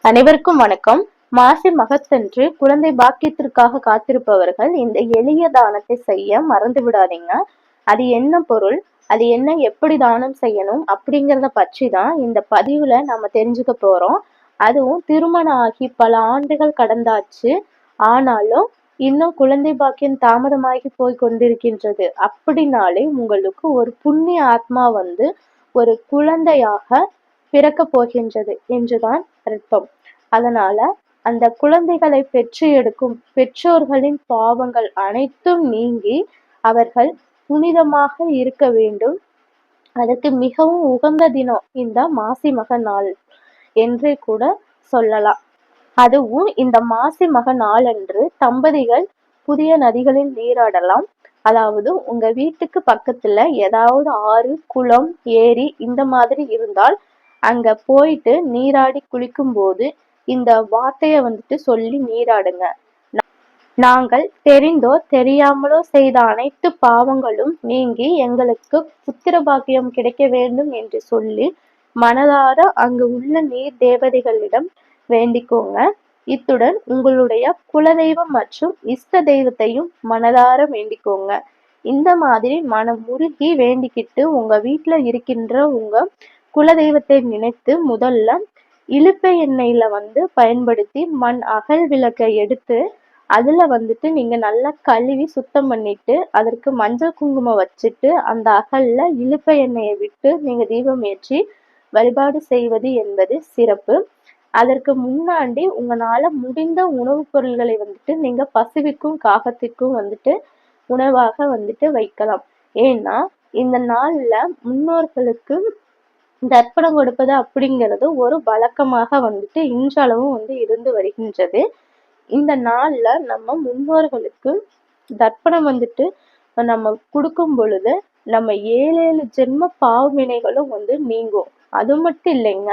அனைவருக்கும் வணக்கம். மாசி மகத்தன்று குழந்தை பாக்கியத்திற்காக காத்திருப்பவர்கள் இந்த எளிய தானத்தை செய்ய மறந்து விடாதீங்க. அது என்ன பொருள், அது என்ன, எப்படி தானம் செய்யணும் அப்படிங்கிறத பற்றி தான் இந்த பதிவுல நம்ம தெரிஞ்சுக்க போறோம். அதுவும் திருமணம் ஆகி பல ஆண்டுகள் கடந்தாச்சு, ஆனாலும் இன்னும் குழந்தை பாக்கியம் தாமதமாகி போய் கொண்டிருக்கின்றது. அப்படின்னாலே உங்களுக்கு ஒரு புண்ணிய ஆத்மா ஒரு குழந்தையாக பிறக்க போகின்றது என்றுதான் அர்த்தம். அதனால அந்த குழந்தைகளை பெற்று எடுக்கும் பெற்றோர்களின் பாவங்கள் அனைத்தும் நீங்கி அவர்கள் புனிதமாக இருக்க வேண்டும். அதுக்கு மிகவும் உகந்த தினம் இந்த மாசி மக நாள் என்றே கூட சொல்லலாம். அதுவும் இந்த மாசி மக நாளன்று தம்பதிகள் புதிய நதிகளில் நீராடலாம். அதாவது உங்க வீட்டுக்கு பக்கத்துல ஏதாவது ஆறு, குளம், ஏரி இந்த மாதிரி இருந்தால் அங்க போயிட்டு நீராடி குளிக்கும் போது இந்த வார்த்தைய சொல்லி நீராடுங்க. நாங்கள் தெரிந்தோ தெரியாமலோ செய்த அனைத்து பாவங்களும் நீங்கி எங்களுக்கு புத்திர பாக்கியம் கிடைக்க வேண்டும் என்று சொல்லி மனதார அங்கு உள்ள நீர் தேவதைகளிடம் வேண்டிக்கோங்க. இத்துடன் உங்களுடைய குலதெய்வம் மற்றும் இஷ்ட தெய்வத்தையும் மனதார வேண்டிக்கோங்க. இந்த மாதிரி மனம் உருகி வேண்டிக்கிட்டு உங்க வீட்டுல இருக்கின்ற உங்க குலதெய்வத்தை நினைத்து முதல்ல இலுப்பை எண்ணெயில பயன்படுத்தி மண் அகல் விளக்கை எடுத்து அதுல நீங்க நல்லா கழுவி சுத்தம் பண்ணிட்டு அதற்கு மஞ்சள் குங்குமம் வச்சுட்டு அந்த அகல்ல இலுப்பை எண்ணெயை விட்டு நீங்க தீபம் ஏற்றி வழிபாடு செய்வது என்பது சிறப்பு. அதற்கு முன்னாடி உங்களால முடிந்த உணவுப் பொருள்களை நீங்க பசுவிற்கும் காகத்திற்கும் உணவாக வைக்கலாம். ஏன்னா இந்த நாள்ல முன்னோர்களுக்கு தர்ப்பணம் கொடுப்பது அப்படிங்கிறது ஒரு வழக்கமாக இன்றளவும் இருந்து வருகின்றது. இந்த நாள்ல நம்ம முன்னோர்களுக்கு தர்ப்பணம் நம்ம கொடுக்கும் பொழுது நம்ம 7 ஜென்ம பாவவினைகளும் நீங்கும். அது மட்டும் இல்லைங்க,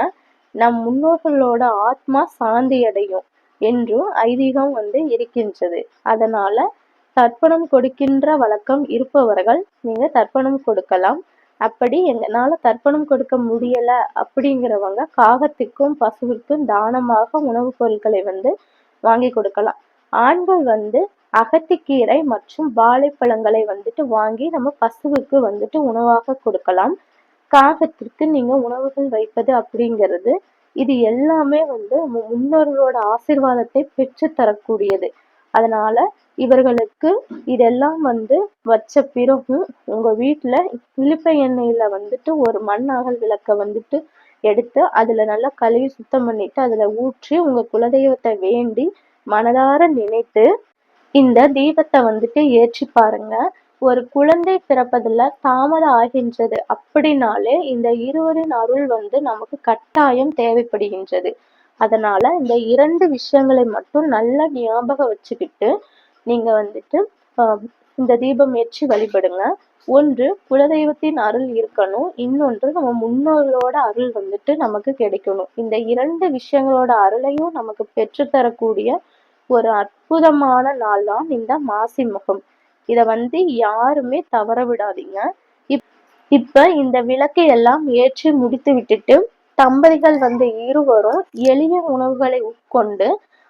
நம் முன்னோர்களோட ஆத்மா சாந்தி அடையும் என்றும் ஐதீகம் இருக்கின்றது. அதனால தர்ப்பணம் கொடுக்கின்ற வழக்கம் இருப்பவர்கள் நீங்க தர்ப்பணம் கொடுக்கலாம். அப்படி எங்கனால தர்ப்பணம் கொடுக்க முடியல அப்படிங்கிறவங்க காகத்திற்கும் பசுவிற்கும் தானமாக உணவுப் பொருட்களை வாங்கி கொடுக்கலாம். ஆண்கள் அகத்திக்கீரை மற்றும் வாழைப்பழங்களை வாங்கி நம்ம பசுவுக்கு உணவாக கொடுக்கலாம். காகத்திற்கு நீங்க உணவுகள் வைப்பது அப்படிங்கிறது இது எல்லாமே முன்னோர்களோட ஆசீர்வாதத்தை பெற்று தரக்கூடியது. அதனால இவர்களுக்கு இதெல்லாம் வச்ச பிறகும் உங்க வீட்டுல இலுப்பை எண்ணெயில ஒரு மண் அகல் விளக்க எடுத்து அதுல நல்லா கழுவி சுத்தம் பண்ணிட்டு அதுல ஊற்றி உங்க குலதெய்வத்தை வேண்டி மனதார நினைத்து இந்த தீபத்தை ஏற்றி பாருங்க. ஒரு குழந்தை பிறப்பதுல தாமதம் ஆகின்றது அப்படின்னாலே இந்த இருவரின் அருள் நமக்கு கட்டாயம் தேவைப்படுகின்றது. அதனால இந்த 2 விஷயங்களை மட்டும் நல்லா ஞாபகம் வச்சுக்கிட்டு நீங்க இந்த தீபம் ஏற்றி வழிபடுங்க. ஒன்று குலதெய்வத்தின் அருள் இருக்கணும், இன்னொன்று நம்ம முன்னோர்களோட அருள் நமக்கு கிடைக்கணும். இந்த 2 விஷயங்களோட அருளையும் நமக்கு பெற்று தரக்கூடிய ஒரு அற்புதமான நாள் தான் இந்த மாசி மகம். இத யாருமே தவற விடாதீங்க. இப்ப இந்த விளக்கை எல்லாம் ஏற்றி முடித்து விட்டுட்டு தம்பதிகள் இருவரும் எளிய உணவுகளை உட்கொண்டு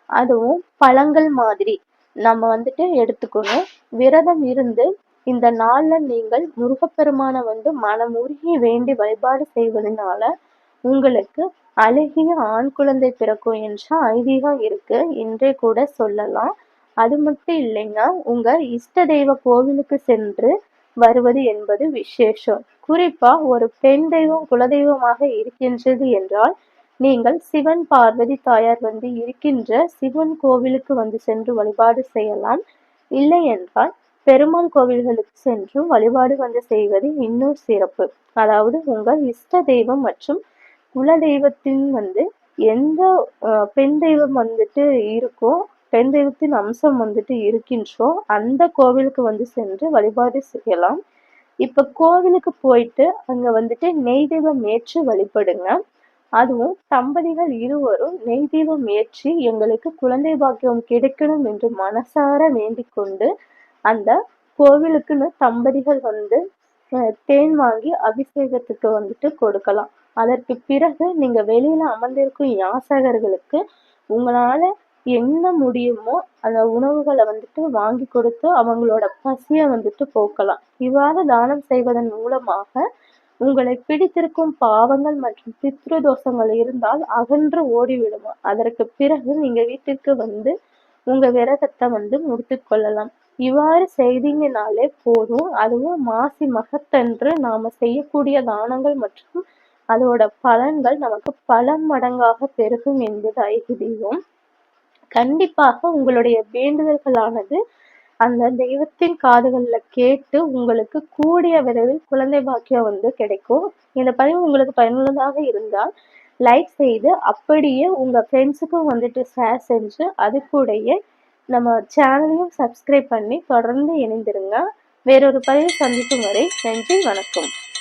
அதுவும் பழங்கள் மாதிரி நம்ம எடுத்துக்கணும். விரதம் இருந்து இந்த நாள்ல நீங்கள் முருகப்பெருமான மனம் உருகி வேண்டி வழிபாடு செய்வதனால உங்களுக்கு அழகிய ஆண் குழந்தை பிறக்கும் என்ற ஐதீகம் இருக்கு என்றே கூட சொல்லலாம். அது மட்டும் இல்லைங்க, உங்க இஷ்ட தெய்வ கோவிலுக்கு சென்று வருவது என்பது விசேஷம். குறிப்பா ஒரு பெண் தெய்வம் குலதெய்வமாக இருக்கின்றது என்றால் நீங்கள் சிவன் பார்வதி தாயார் இருக்கின்ற சிவன் கோவிலுக்கு சென்று வழிபாடு செய்யலாம். இல்லை என்றால் பெருமாள் கோவில்களுக்கு சென்று வழிபாடு செய்வது இன்னும் சிறப்பு. அதாவது உங்கள் இஷ்ட தெய்வம் மற்றும் குல தெய்வத்தின் எந்த பெண் தெய்வம் இருக்கோ, பெண் தெய்வத்தின் அம்சம் இருக்கின்றோ அந்த கோவிலுக்கு சென்று வழிபாடு செய்யலாம். இப்ப கோவிலுக்கு போயிட்டு அங்க நெய் தீபம் ஏற்றி வழிபடுங்க. அதுவும் தம்பதிகள் இருவரும் நெய் தீபம் ஏற்றி எங்களுக்கு குழந்தை பாக்கியம் கிடைக்கணும் என்று மனசார வேண்டிக் கொண்டு அந்த கோவிலுக்குன்னு தம்பதிகள் தேன் வாங்கி அபிஷேகத்துக்கு கொடுக்கலாம். அதற்கு பிறகு நீங்க வெளியில அமர்ந்திருக்கும் யாசகர்களுக்கு உங்களால என்ன முடியுமோ அந்த உணவுகளை வாங்கி கொடுத்து அவங்களோட பசியை போக்கலாம். இவ்வாறு தானம் செய்வதன் மூலமாக உங்களை பிடித்திருக்கும் பாவங்கள் மற்றும் பித்ரு தோஷங்கள் இருந்தால் அகன்று ஓடிவிடும். அதற்கு பிறகு நீங்க வீட்டிற்கு வந்து உங்க விரதத்தை முடித்துக் கொள்ளலாம். இவ்வாறு செய்தீங்கனாலே போதும். அதுவும் மாசி மகத்தன்று நாம செய்யக்கூடிய தானங்கள் மற்றும் அதோட பலன்கள் நமக்கு பல மடங்காக பெருகும் என்பது ஐதீகம். கண்டிப்பாக உங்களுடைய வேண்டுதல்களானது அந்த தெய்வத்தின் காதுகள்ல கேட்டு உங்களுக்கு கூடிய விரைவில் குழந்தை பாக்கியம் கிடைக்கும். இந்த பதிவு உங்களுக்கு பயனுள்ளதாக இருந்தால் லைக் செய்து அப்படியே உங்க ஃப்ரெண்ட்ஸுக்கும் ஷேர் செஞ்சு அது கூடயே நம்ம சேனலையும் சப்ஸ்கிரைப் பண்ணி தொடர்ந்து இணைந்திருங்க. வேறொரு பதிவு சந்திக்கும் வரை நன்றி, வணக்கம்.